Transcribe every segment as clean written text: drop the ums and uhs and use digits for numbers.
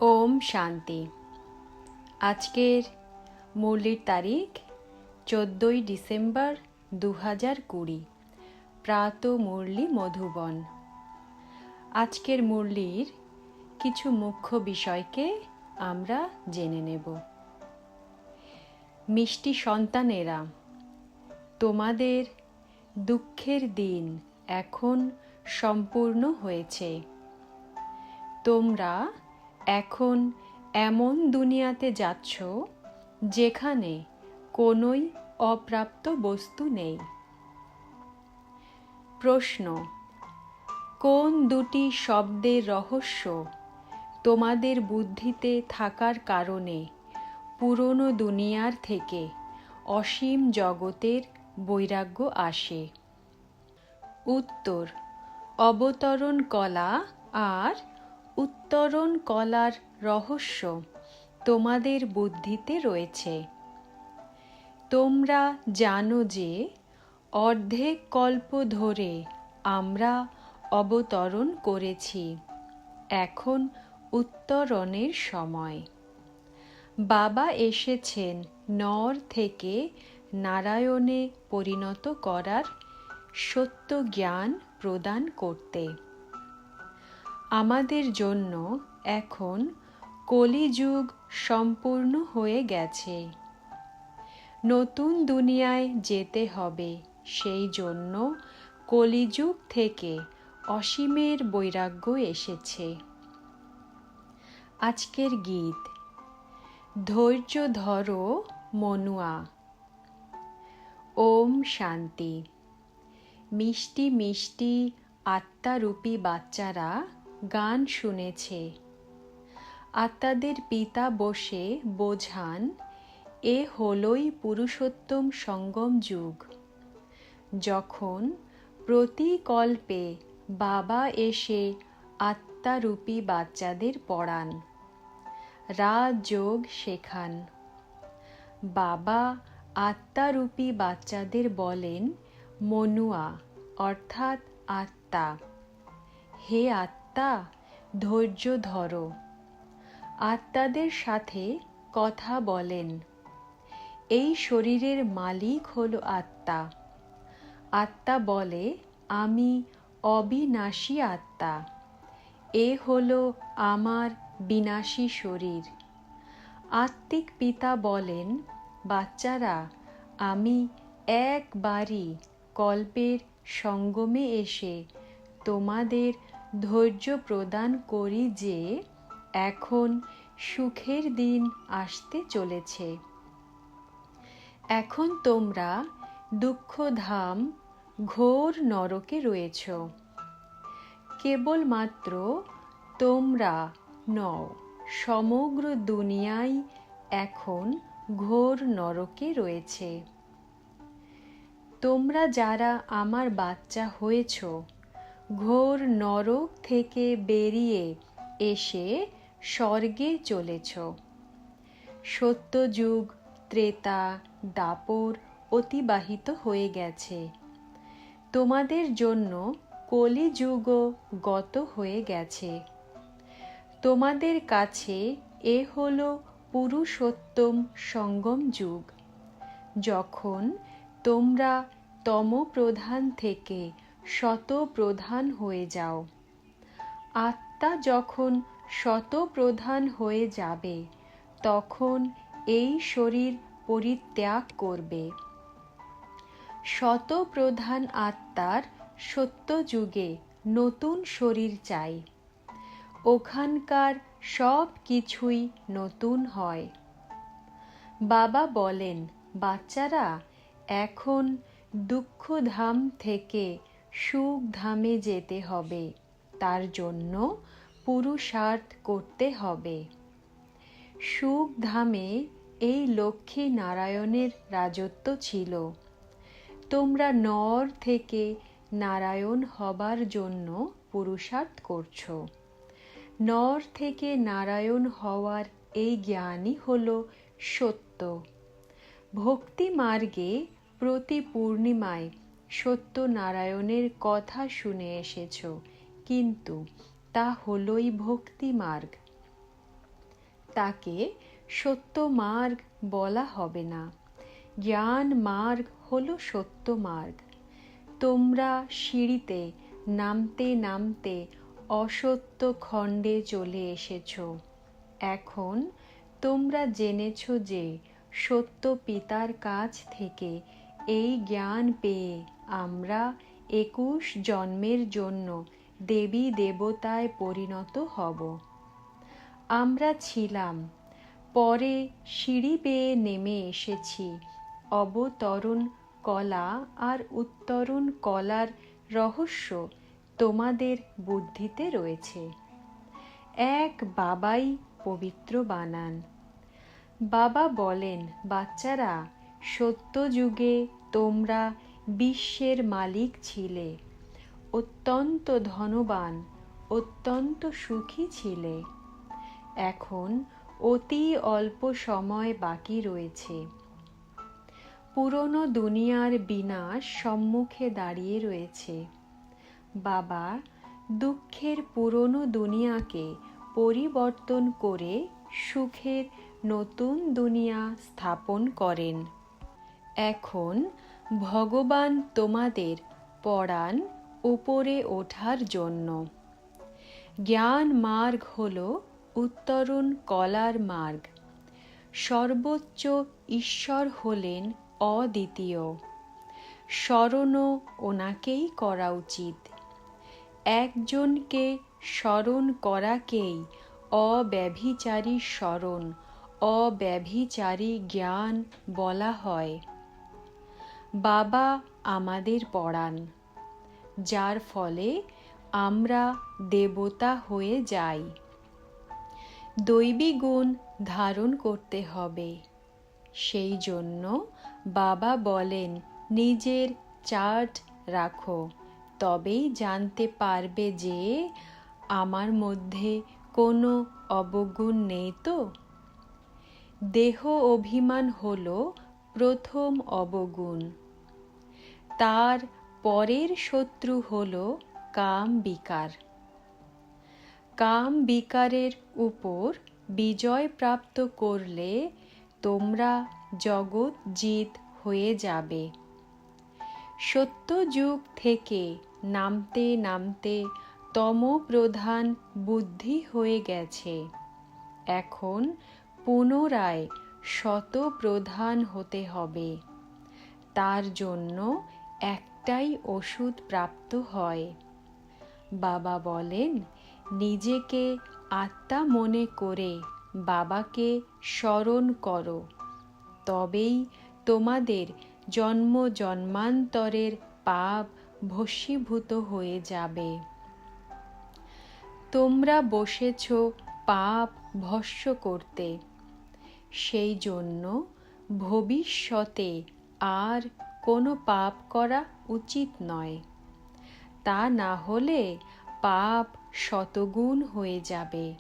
ওম শান্তি। আজকের মুরলির তারিখ 14ই ডিসেম্বর 2020। প্রাত মুরলি মধুবন। আজকের মুরলির কিছু মুখ্য বিষয়কে আমরা জেনে নেব। মিষ্টি সন্তানেরা, তোমাদের দুঃখের দিন এখন সম্পূর্ণ হয়েছে। তোমরা এখন এমন দুনিয়াতে যাচ্ছ যেখানে কোনোই অপ্রাপ্ত বস্তু নেই। প্রশ্ন: কোন দুটি শব্দের রহস্য তোমাদের বুদ্ধিতে থাকার কারণে পুরনো দুনিয়ার থেকে অসীম জগতের বৈরাগ্য আসে? উত্তর: অবতরণ কলা আর উত্তরণ কলার রহস্য তোমাদের বুদ্ধিতে রয়েছে। তোমরা জানো যে অর্ধেক কল্প ধরে আমরা অবতরণ করেছি, এখন উত্তরণের সময়। বাবা এসেছেন নর থেকে নারায়ণে পরিণত করার সত্য জ্ঞান প্রদান করতে। আমাদের জন্য এখন কলিযুগ সম্পূর্ণ হয়ে গেছে। নতুন দুনিয়ায় যেতে হবে, সেই জন্য কলিযুগ থেকে অসীমের বৈরাগ্য এসেছে। আজকের গীত: ধৈর্য ধরো মনুয়া। ওম শান্তি। মিষ্টি মিষ্টি আত্মারূপী বাচ্চারা গান শুনেছে। আত্মাদের পিতা বসে বোঝান, এ হলই পুরুষোত্তম সঙ্গম যুগ। যখন প্রতি কল্পে বাবা এসে আত্মারূপী বাচ্চাদের পড়ান, রাজযোগ শেখান। বাবা আত্মারূপী বাচ্চাদের বলেন মনুয়া, অর্থাৎ আত্মা। হে আত্মা, ধৈর্য ধরো। আত্মাদের সাথে কথা বলেন। এই শরীরের মালিক হলো আত্মা। আত্মা বলে, আমি অবিনাশী আত্মা। এ হলো আমার বিনাশী শরীর। আত্মিক পিতা বলেন, বাচ্চারা, আমি একবারই কল্পের সঙ্গমে এসে তোমাদের ধৈর্য প্রদান করি যে এখন সুখের দিন আসতে চলেছে। এখন তোমরা দুঃখধাম ঘোর নরকে রয়েছ। কেবলমাত্র তোমরা নও, সমগ্র দুনিয়াই এখন ঘোর নরকে রয়েছে। তোমরা যারা আমার বাচ্চা হয়েছ, ঘোর নরক থেকে বেরিয়ে এসে স্বর্গে চলেছ। সত্যযুগ, ত্রেতা, দাপর অতিবাহিত হয়ে গেছে। তোমাদের জন্য কলিযুগও গত হয়ে গেছে। তোমাদের কাছে এ হলো পুরুষোত্তম সঙ্গম যুগ, যখন তোমরা তমপ্রধান থেকে শতপ্রধান হয়ে যাও। আত্মা যখন শতপ্রধান হয়ে যাবে, তখন এই শরীর পরিত্যাগ করবে। শতপ্রধান আত্মার সত্যযুগে নতুন শরীর চাই। ওখানকার সব কিছুই নতুন হয়। বাবা বলেন, বাচ্চারা, এখন দুঃখধাম থেকে সুখধামে যেতে হবে। তার জন্য পুরুষার্থ করতে হবে। সুখধামে এই লক্ষ্মী নারায়ণের রাজত্ব ছিল। তোমরা নর থেকে নারায়ণ হবার জন্য পুরুষার্থ করছো। নর থেকে নারায়ণ হওয়ার এই জ্ঞানই হলো সত্য। ভক্তি মার্গে প্রতি পূর্ণিমায় সত্যনারায়ণের কথা শুনে এসেছ, কিন্তু তা হলই ভক্তি মার্গ। তাকে সত্য মার্গ বলা হবে না। জ্ঞান মার্গ হলো সত্য মার্গ। তোমরা সিঁড়িতে নামতে নামতে অসত্য খণ্ডে চলে এসেছ। এখন তোমরা জেনেছ যে সত্য পিতার কাছ থেকে এই জ্ঞান পেয়ে আমরা 21 জন্মের জন্য দেবী দেবতায় পরিণত হব। আমরা ছিলাম, পরে সিঁড়ি বেয়ে নেমে এসেছি। অবতরণ কলা আর উত্তরণ কলার রহস্য তোমাদের বুদ্ধিতে রয়েছে। এক বাবাই পবিত্র বানান। বাবা বলেন, বাচ্চারা, সত্য যুগে তোমরা বিশ্বের মালিক ছিলে, অত্যন্ত ধনবান, অত্যন্ত সুখী ছিলে। এখন অতি অল্প সময় বাকি রয়েছে। পুরনো দুনিয়ার বিনাশ সম্মুখে দাঁড়িয়ে রয়েছে। বাবা দুঃখের পুরনো দুনিয়াকে পরিবর্তন করে সুখের নতুন দুনিয়া স্থাপন করেন। এখন ভগবান তোমাদের পড়ান উপরে ওঠার জন্য। জ্ঞান মার্গ হল উত্তরণ কলার মার্গ। সর্বোচ্চ ঈশ্বর হলেন অদ্বিতীয়। স্মরণও ওনাকেই করা উচিত। একজনকে স্মরণ করাকেই অব্যভিচারী স্মরণ, অব্যভিচারী জ্ঞান বলা হয়। বাবা আমাদের পড়ান, যার ফলে আমরা দেবতা হয়ে যাই। দৈবী গুণ ধারণ করতে হবে। সেই জন্য বাবা বলেন, নিজের চার্ট রাখো, তবেই জানতে পারবে যে আমার মধ্যে কোনো অবগুণ নেই তো। দেহ অভিমান হলো প্রথম অবগুণ। তার পরের শত্রু হলো কাম বিকার। কাম বিকারের উপর বিজয় প্রাপ্ত করলে তোমরা জগৎ জিত হয়ে যাবে। সত্য যুগ থেকে নামতে নামতে তমোপ্রধান বুদ্ধি হয়ে গেছে। এখন পুনরায় শতপ্রধান হতে হবে। তার জন্য একটাই ওষুধ প্রাপ্ত হয়। বাবা বলেন, নিজেকে আত্মা মনে করে বাবাকে স্মরণ করো, তবেই তোমাদের জন্ম জন্মান্তরের পাপ ভস্মীভূত হয়ে যাবে। তোমরা বসেছ পাপ ভস্ম করতে, সেই জন্য ভবিষ্যতে আর কোনো পাপ করা উচিত নয়। তা না হলে পাপ শতগুণ হয়ে যাবে।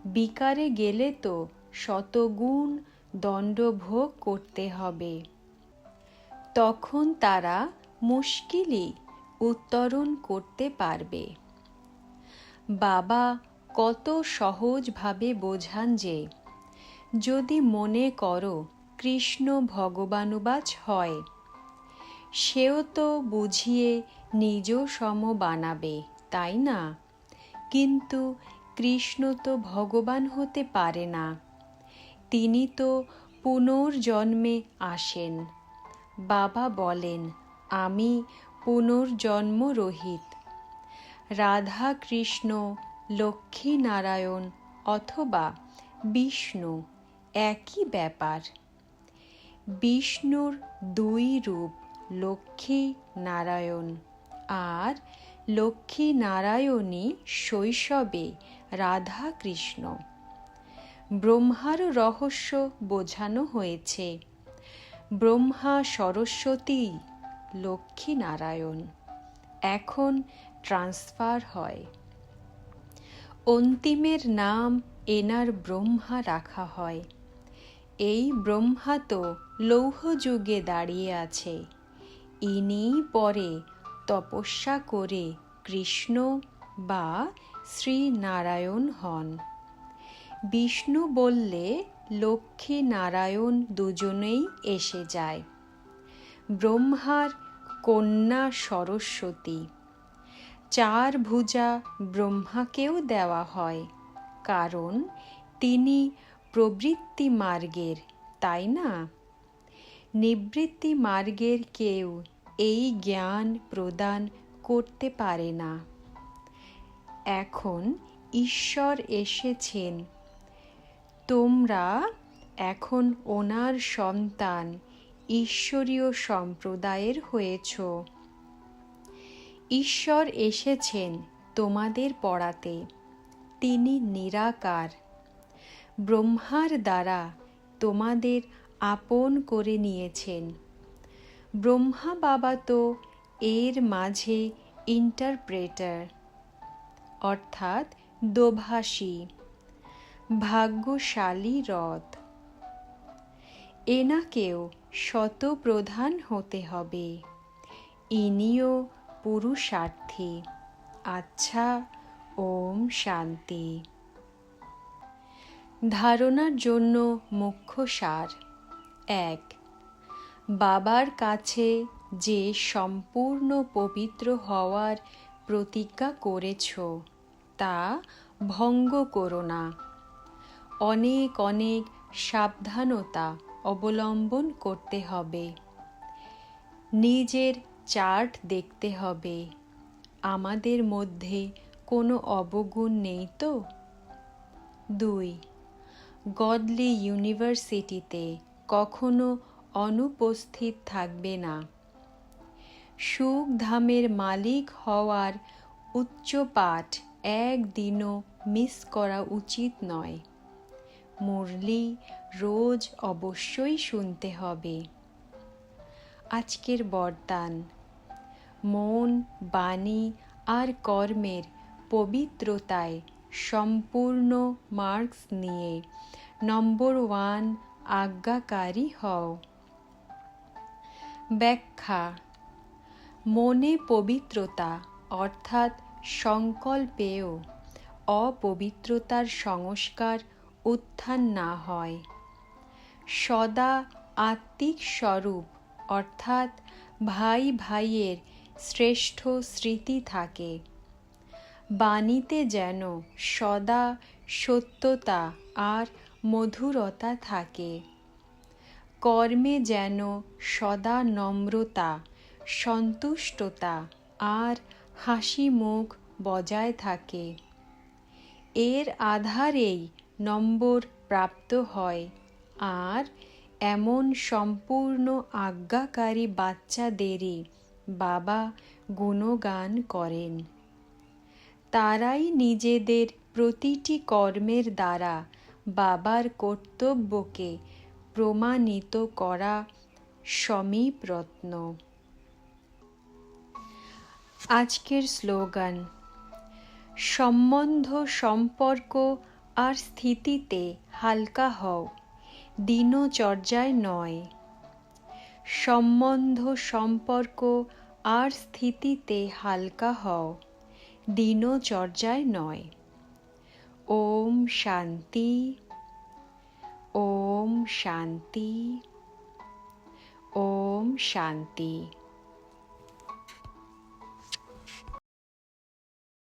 বিকারে গেলে তো শতগুণ দণ্ডভোগ করতে হবে। তখন তারা মুশকিলই উত্তরণ করতে পারবে। বাবা কত সহজভাবে বোঝান যে, যদি মনে করো কৃষ্ণ ভগবানুবাচ হয়, সেও তো বুঝিয়ে নিজ সম বানাবে, তাই না? কিন্তু কৃষ্ণ তো ভগবান হতে পারে না। তিনি তো পুনর্জন্মে আসেন। বাবা বলেন, আমি পুনর্জন্ম রহিত। রাধা কৃষ্ণ, লক্ষ্মী নারায়ণ অথবা বিষ্ণু একই ব্যাপার। বিষ্ণুর দুই রূপ, লক্ষ্মী নারায়ণ, আর লক্ষ্মী নারায়ণী শৈশবে রাধা কৃষ্ণ। ব্রহ্মার রহস্য বোঝানো হয়েছে। ব্রহ্মা সরস্বতী, লক্ষ্মী নারায়ণ। এখন ট্রান্সফার হয়। অন্তিমের নাম এনার ব্রহ্মা রাখা হয়। এই ব্রহ্মা তো লৌহ যুগে দাঁড়িয়ে আছে। ইনি পরে তপস্যা করে কৃষ্ণ বা শ্রী নারায়ণ হন। বিষ্ণু বললে লক্ষ্মী নারায়ণ দুজনেই এসে যায়। ব্রহ্মার কন্যা সরস্বতী। 4 ভুজা ব্রহ্মাকেও দেওয়া হয়, কারণ তিনি প্রবৃত্তি মার্গের, তাই না? নিবৃত্তি মার্গের কেউ এই জ্ঞান প্রদান করতে পারে না। এখন ঈশ্বর এসেছেন, তোমরা এখন ওনার সন্তান, ঈশ্বরীয় সম্প্রদায়ের হয়েছ। ঈশ্বর এসেছেন তোমাদের পড়াতে। তিনি নিরাকার। ব্রহ্মার দ্বারা তোমাদের আপন করে নিয়েছেন। ব্রহ্মা বাবা তো এর মাঝে ইন্টারপ্রেটার, অর্থাৎ দোভাষী, ভাগ্যশালী রথ। এনাকেও শতপ্রধান হতে হবে। ইনিও পুরুষার্থী। আচ্ছা, ওম শান্তি। ধারণার জন্য মুখ্য সার। 1. বাবার কাছে যে সম্পূর্ণ পবিত্র হওয়ার প্রতিজ্ঞা করেছ, তা ভঙ্গ করো না। অনেক অনেক সাবধানতা অবলম্বন করতে হবে। নিজের চার্ট দেখতে হবে, আমাদের মধ্যে কোনো অবগুণ নেই তো। 2. গডলি ইউনিভার্সিটিতে কখনো অনুপস্থিত থাকবে না। সুখধামের মালিক হওয়ার উচ্চ পাঠ একদিনও মিস করা উচিত নয়। মুরলি রোজ অবশ্যই শুনতে হবে। আজকের বরদান: মন, বাণী আর কর্মের পবিত্রতায় সম্পূর্ণ মার্কস নিয়ে নম্বর 1 আজ্ঞাকারী হও। ব্যাখ্যা: মনে পবিত্রতা অর্থাৎ সংকল্পেও অপবিত্রতার সংস্কার উত্থান না হয়। সদা আত্মিক স্বরূপ অর্থাৎ ভাই ভাইয়ের শ্রেষ্ঠ স্মৃতি থাকে। বাণীতে যেন সদা সত্যতা আর মধুরতা থাকে। কর্মে যেন সদা নম্রতা, সন্তুষ্টতা আর হাসি মুখ বজায় থাকে। এর আধারেই নম্বর প্রাপ্ত হয়, আর এমন সম্পূর্ণ আজ্ঞাকারী বাচ্চাদেরই বাবা গুণগান করেন। তারাই নিজেদের প্রতিটি কর্মের দ্বারা বাবার কর্তব্যকে প্রমাণিত করা সমীপরত্ন। আজকের স্লোগান: সম্বন্ধ, সম্পর্ক আর স্থিতিতে হালকা হও, দিনচর্যায় নয়। সম্বন্ধ, সম্পর্ক আর স্থিতিতে হালকা হও, দিনচর্যায় নয়। ওম শান্তি, ওম শান্তি, ওম শান্তি।